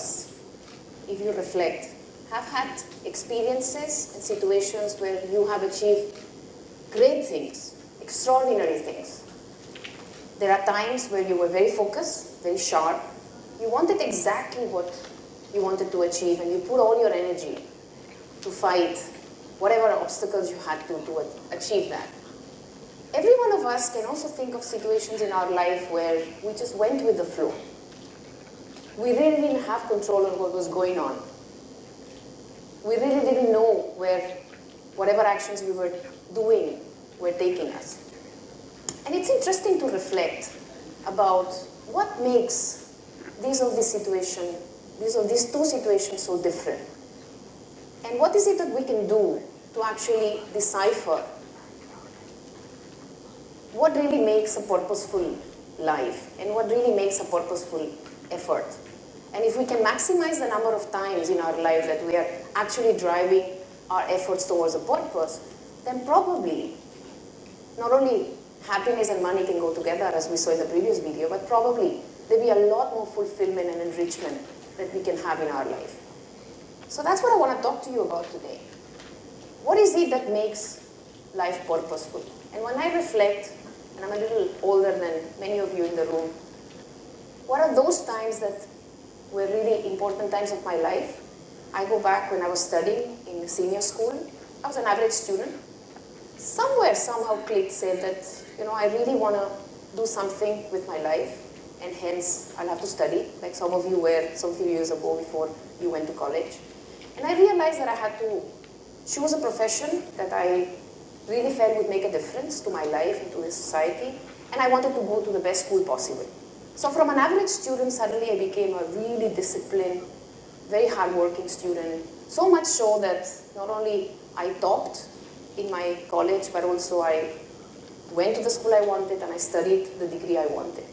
us, if you reflect, have had experiences and situations where you have achieved great things, extraordinary things. There are times where you were very focused, very sharp. You wanted exactly what you wanted to achieve, and you put all your energy to fight whatever obstacles you had to achieve that. Every one of us can also think of situations in our life where we just went with the flow. We really didn't have control on what was going on. We really didn't know where whatever actions we were doing were taking us. And it's interesting to reflect about what makes these two situations so different. And what is it that we can do to actually decipher what really makes a purposeful life and what really makes a purposeful effort. And if we can maximize the number of times in our life that we are actually driving our efforts towards a purpose, then probably not only happiness and money can go together, as we saw in the previous video, but probably there'll be a lot more fulfillment and enrichment that we can have in our life. So that's what I want to talk to you about today. What is it that makes life purposeful? And when I reflect, and I'm a little older than many of you in the room, what are those times that were really important times of my life? I go back when I was studying in senior school. I was an average student. Somewhere, somehow clicked, said that, I really want to do something with my life, and hence I'll have to study, like some of you were some few years ago before you went to college. And I realized that I had to choose a profession that I really felt would make a difference to my life and to the society, and I wanted to go to the best school possible. So from an average student, suddenly I became a really disciplined, very hardworking student, so much so that not only I topped in my college, but also I went to the school I wanted and I studied the degree I wanted.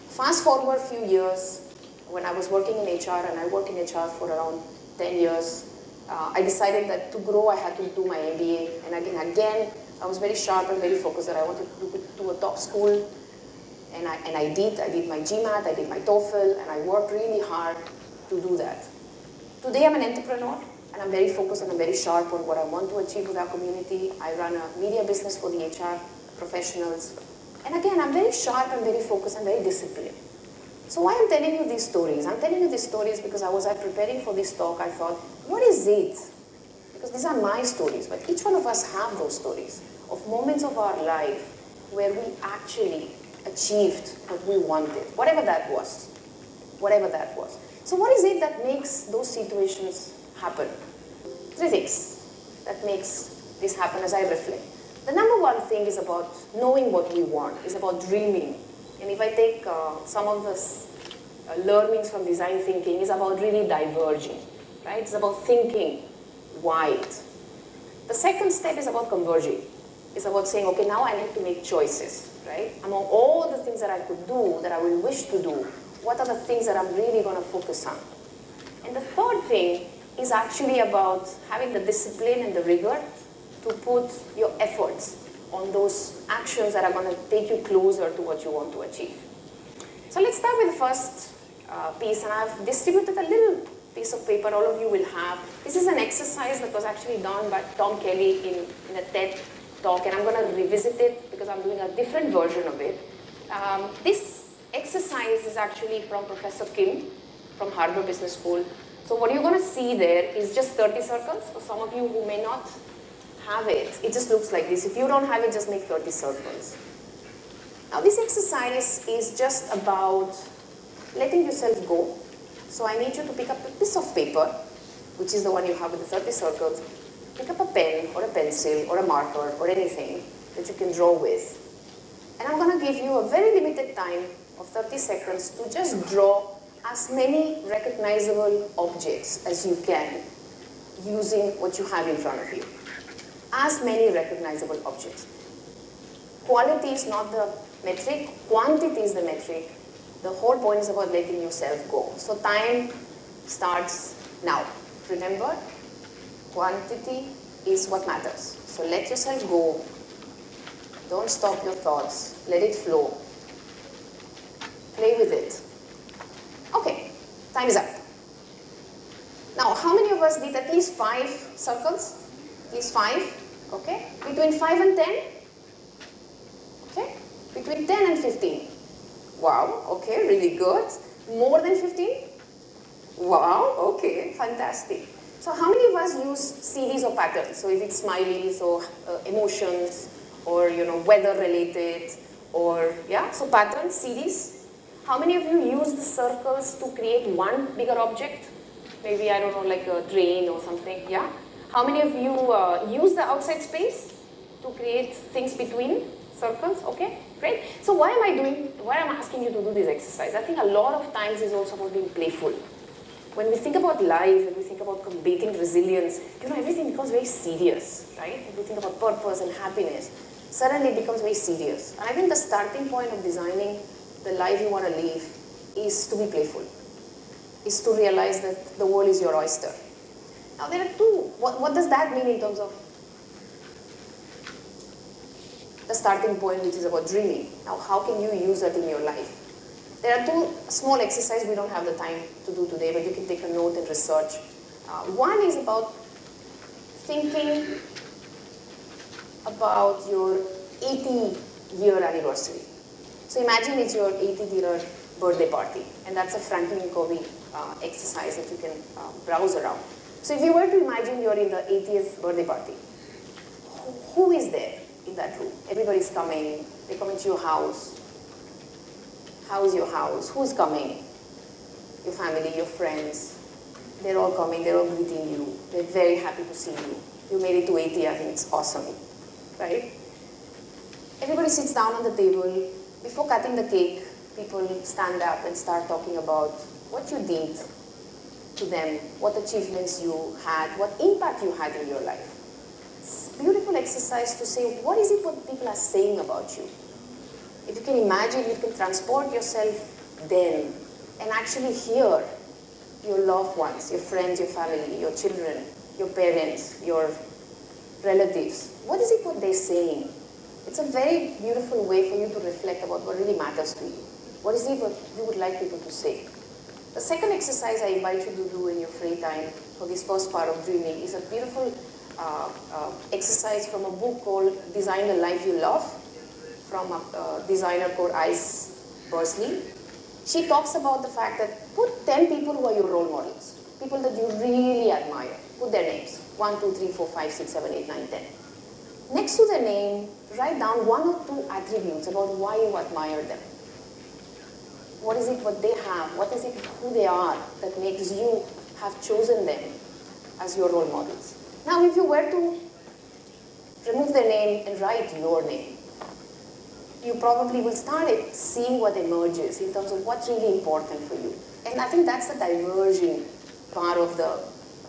Fast forward a few years, when I was working in HR, and I worked in HR for around 10 years, I decided that to grow I had to do my MBA, and again I was very sharp and very focused that I wanted to go to a top school, and I did my GMAT, I did my TOEFL, and I worked really hard to do that. Today I'm an entrepreneur, and I'm very focused and I'm very sharp on what I want to achieve with our community. I run a media business for the HR professionals, and again I'm very sharp and very focused and very disciplined. So why I'm telling you these stories? I'm telling you these stories because I was preparing for this talk, I thought, what is it? Because these are my stories, but each one of us have those stories of moments of our life where we actually achieved what we wanted, whatever that was. Whatever that was. So what is it that makes those situations happen? 3 things that makes this happen as I reflect. The number one thing is about knowing what we want, is about dreaming. And if I take some of the learnings from design thinking, is about really diverging, right? It's about thinking wide. The second step is about converging. It's about saying, okay, now I need to make choices, right? Among all the things that I could do, that I will wish to do, what are the things that I'm really going to focus on? And the third thing is actually about having the discipline and the rigor to put your efforts on those actions that are going to take you closer to what you want to achieve. So let's start with the first piece, and I've distributed a little piece of paper all of you will have. This is an exercise that was actually done by Tom Kelly in a TED talk, and I'm going to revisit it because I'm doing a different version of it. This exercise is actually from Professor Kim from Harvard Business School. So what you're going to see there is just 30 circles. For some of you who may not have it, it just looks like this. If you don't have it, just make 30 circles. Now this exercise is just about letting yourself go. So I need you to pick up a piece of paper, which is the one you have with the 30 circles. Pick up a pen or a pencil or a marker or anything that you can draw with. And I'm going to give you a very limited time of 30 seconds to just draw as many recognizable objects as you can using what you have in front of you. As many recognizable objects. Quality is not the metric, quantity is the metric. The whole point is about letting yourself go. So time starts now. Remember, quantity is what matters. So let yourself go. Don't stop your thoughts. Let it flow. Play with it. Okay, Time is up. Now, how many of us did at least 5 circles? At least 5, okay? Between 5 and 10? Okay? Between 10 and 15. Wow, okay, really good. More than 15? Wow, okay, fantastic. So how many of us use series or patterns? So if it's smileys or emotions or weather related or so patterns, series. How many of you use the circles to create one bigger object? Maybe, I don't know, like a train or something, yeah? How many of you use the outside space to create things between circles? Okay, great. So why I'm asking you to do this exercise? I think a lot of times is also about being playful. When we think about life, when we think about combating resilience, everything becomes very serious, right? If we think about purpose and happiness, suddenly it becomes very serious. And I think the starting point of designing the life you want to live is to be playful, is to realize that the world is your oyster. Now there are two, what does that mean in terms of the starting point, which is about dreaming? Now how can you use that in your life? There are two small exercises we don't have the time to do today, but you can take a note and research. One is about thinking about your 80-year anniversary. So imagine it's your 80th-year birthday party, and that's a Franklin Covey exercise that you can browse around. So if you were to imagine you're in the 80th birthday party, who is there in that room? Everybody's coming, they come into your house. How's your house? Who's coming? Your family, your friends. They're all coming, they're all greeting you. They're very happy to see you. You made it to 80, I think it's awesome, right? Everybody sits down on the table. Before cutting the cake, people stand up and start talking about what you did to them, what achievements you had, what impact you had in your life. It's a beautiful exercise to say, what is it what people are saying about you? If you can imagine, you can transport yourself then and actually hear your loved ones, your friends, your family, your children, your parents, your relatives. What is it what they're saying? It's a very beautiful way for you to reflect about what really matters to you. What is it what you would like people to say? The second exercise I invite you to do in your free time for this first part of dreaming is a beautiful exercise from a book called Design the Life You Love, from a designer called Ice Bursley. She talks about the fact that put 10 people who are your role models, people that you really admire. Put their names, 1, 2, 3, 4, 5, 6, 7, 8, 9, 10. Next to their name, write down 1 or 2 attributes about why you admire them. What is it what they have? What is it who they are that makes you have chosen them as your role models? Now, if you were to remove their name and write your name, you probably will start seeing what emerges in terms of what's really important for you. And I think that's the diverging part of the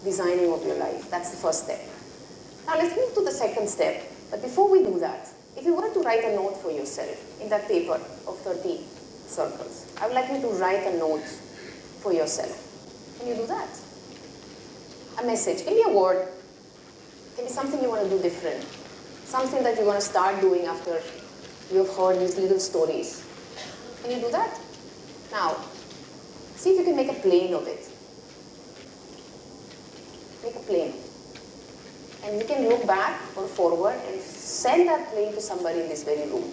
designing of your life. That's the first step. Now let's move to the second step. But before we do that, if you were to write a note for yourself in that paper of 30 circles, I would like you to write a note for yourself. Can you do that? A message. Give me a word. It can be something you want to do different. Something that you want to start doing after you've heard these little stories. Can you do that? Now, see if you can make a plane of it. Make a plane. And you can look back or forward and send that plane to somebody in this very room.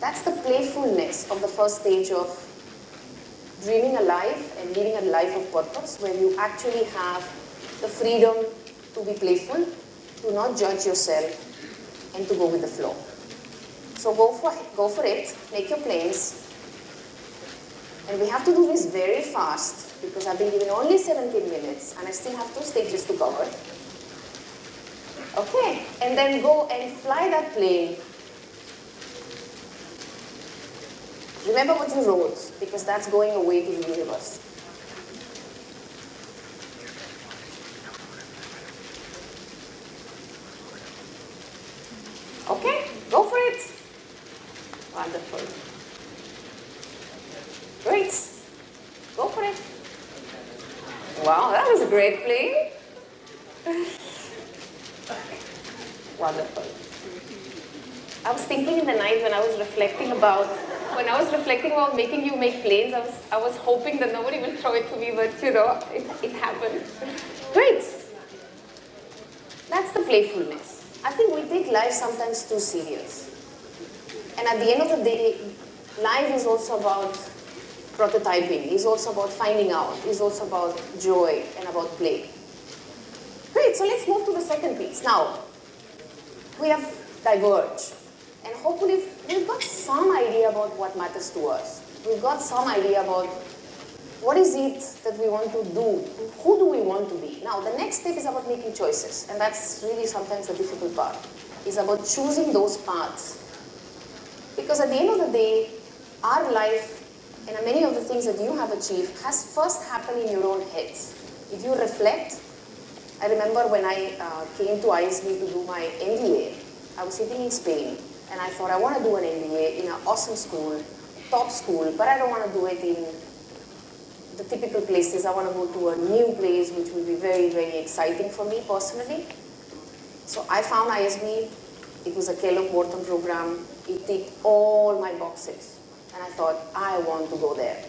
That's the playfulness of the first stage of dreaming a life and living a life of purpose, where you actually have the freedom to be playful, to not judge yourself, and to go with the flow. So go for it, make your planes. And we have to do this very fast because I've been given only 17 minutes and I still have 2 stages to cover. Okay, and then go and fly that plane. Remember what you wrote, because that's going away to the universe. Okay, go for it. Wonderful. Great. Go for it. Wow, that was a great plane. Wonderful. I was thinking in the night when I was reflecting about When I was reflecting about making you make planes, I was hoping that nobody will throw it to me, but you know, it happened. Great. That's the playfulness. I think we take life sometimes too serious. And at the end of the day, life is also about prototyping, is also about finding out, is also about joy and about play. Great, so let's move to the second piece. Now, we have diverged. And hopefully we've got some idea about what matters to us. We've got some idea about what is it that we want to do, who do we want to be. Now, the next step is about making choices. And that's really sometimes the difficult part. It's about choosing those paths. Because at the end of the day, our life and many of the things that you have achieved has first happened in your own heads. If you reflect, I remember when I came to ISB to do my MBA, I was sitting in Spain and I thought I want to do an MBA in an awesome school, top school, but I don't want to do it in the typical places. I want to go to a new place which will be very, very exciting for me personally. So I found ISB. It was a Kellogg-Wharton program. It ticked all my boxes. And I thought, I want to go there.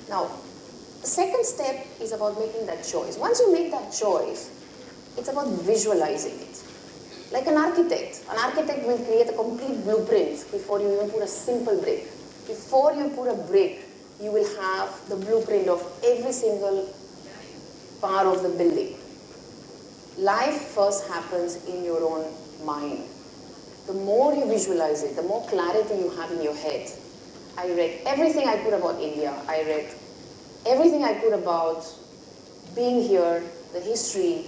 Now, the second step is about making that choice. Once you make that choice, it's about visualizing it. Like an architect will create a complete blueprint before you even put a simple brick. Before you put a brick, you will have the blueprint of every single part of the building. Life first happens in your own mind. The more you visualize it, the more clarity you have in your head. I read everything I could about India. I read everything I could about being here, the history.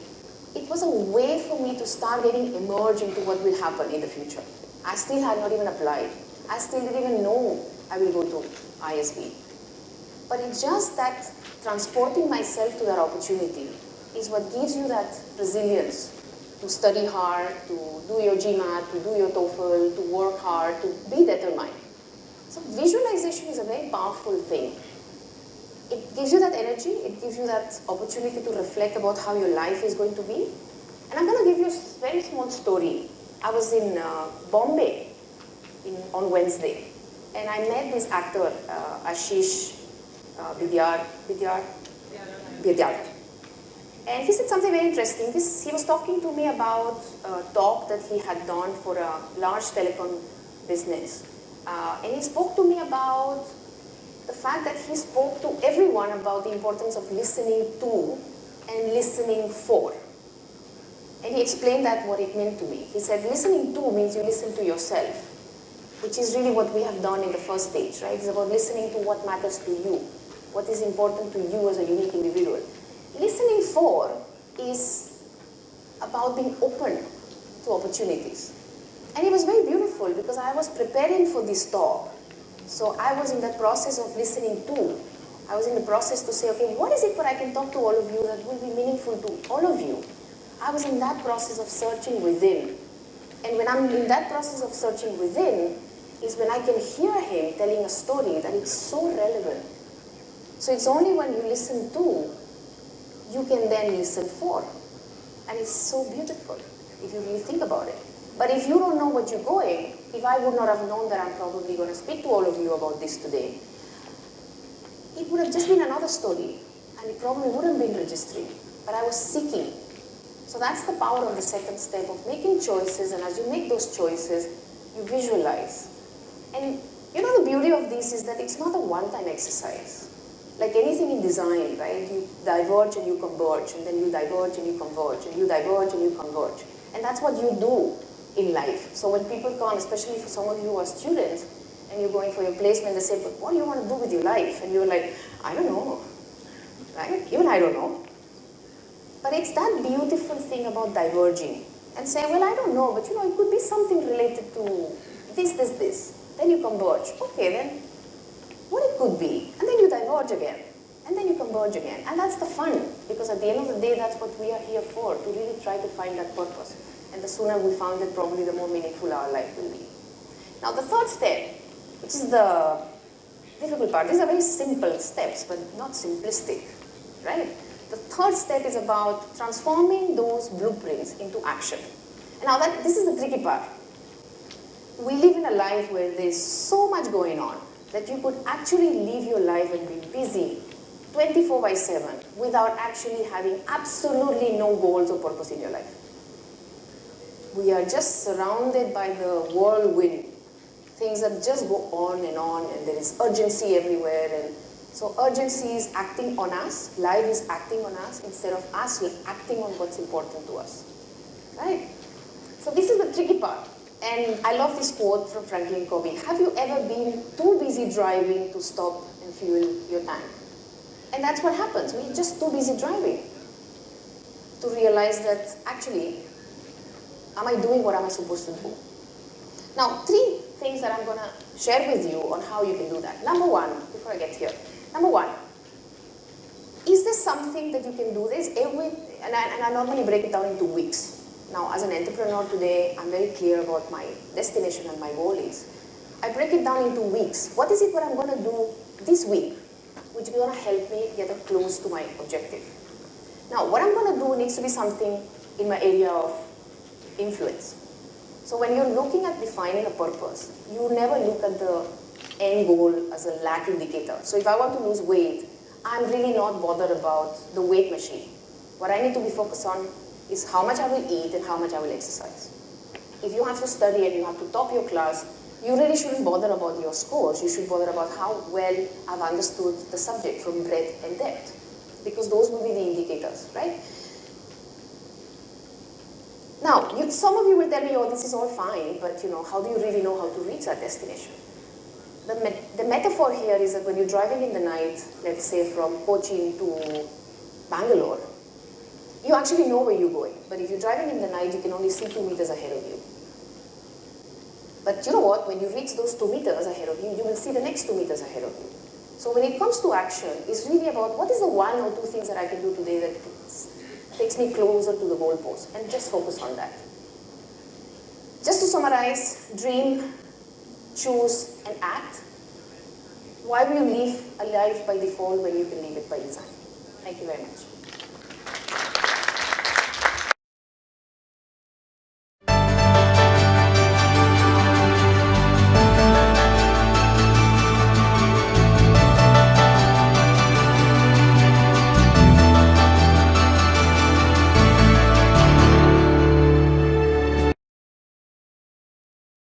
It was a way for me to start getting immersed into what will happen in the future. I still had not even applied. I still didn't even know I will go to ISB. But it's just that transporting myself to that opportunity is what gives you that resilience to study hard, to do your GMAT, to do your TOEFL, to work hard, to be determined. So visualization is a very powerful thing. It gives you that energy, it gives you that opportunity to reflect about how your life is going to be. And I'm going to give you a very small story. I was in Bombay on Wednesday, and I met this actor, Ashish Vidyard. And he said something very interesting. He was talking to me about a talk that he had done for a large telecom business. And he spoke to me about the fact that he spoke to everyone about the importance of listening to and listening for. And he explained that what it meant to me. He said listening to means you listen to yourself, which is really what we have done in the first stage, right? It's about listening to what matters to you, what is important to you as a unique individual. Listening for is about being open to opportunities. And it was very beautiful because I was preparing for this talk. So I was in that process of listening to. I was in the process to say, okay, what is it that I can talk to all of you that will be meaningful to all of you? I was in that process of searching within. And when I'm in that process of searching within is when I can hear him telling a story that is so relevant. So it's only when you listen to you can then listen for. And it's so beautiful if you really think about it. But if you don't know what you're going, if I would not have known that I'm probably going to speak to all of you about this today, it would have just been another story. And it probably wouldn't have been registering. But I was seeking. So that's the power of the second step of making choices. And as you make those choices, you visualize. And you know the beauty of this is that it's not a one-time exercise. Like anything in design, right? You diverge and you converge, and then you diverge and you converge, and you diverge and you converge. And that's what you do in life. So when people come, especially for some of you who are students, and you're going for your placement, they say, but what do you want to do with your life? And you're like, I don't know, right? Even I don't know. But it's that beautiful thing about diverging and saying, well, I don't know, but you know, it could be something related to this. Then you converge. Okay, then what it could be, and then you diverge again, and then you converge again. And that's the fun, because at the end of the day, that's what we are here for, to really try to find that purpose. And the sooner we found it, probably the more meaningful our life will be. Now the third step, which is the difficult part, these are very simple steps, but not simplistic, right? The third step is about transforming those blueprints into action. And now this is the tricky part. we live in a life where there's so much going on that you could actually live your life and be busy 24/7 without actually having absolutely no goals or purpose in your life. We are just surrounded by the whirlwind. Things that just go on, and there is urgency everywhere. And so urgency is acting on us, life is acting on us instead of us acting on what's important to us. Right? So this is the tricky part. And I love this quote from Franklin Covey. Have you ever been too busy driving to stop and fuel your tank? And that's what happens. We're just too busy driving to realize that actually, am I doing what am I supposed to do? Now, 3 things that I'm going to share with you on how you can do that. Number 1, before I get here. Number 1, is there something that you can do this? And I normally break it down into weeks. Now, as an entrepreneur today, I'm very clear about my destination and my goal is. I break it down into weeks. What is it what I'm going to do this week, which is going to help me get close to my objective? Now, what I'm going to do needs to be something in my area of influence. So when you're looking at defining a purpose, you never look at the end goal as a lack indicator. So if I want to lose weight, I'm really not bothered about the weight machine. What I need to be focused on is how much I will eat and how much I will exercise. If you have to study and you have to top your class, you really shouldn't bother about your scores. You should bother about how well I've understood the subject from breadth and depth, because those will be the indicators, right? Now, some of you will tell me, oh, this is all fine, but how do you really know how to reach that destination? The metaphor here is that when you're driving in the night, let's say from Kochi to Bangalore, you actually know where you're going. But if you're driving in the night, you can only see 2 meters ahead of you. But you know what? When you reach those 2 meters ahead of you, you will see the next 2 meters ahead of you. So when it comes to action, it's really about what is the 1 or 2 things that I can do today that takes me closer to the goalpost, and just focus on that. Just to summarize, dream, choose, and act. Why will you live a life by default when you can live it by design? Thank you very much.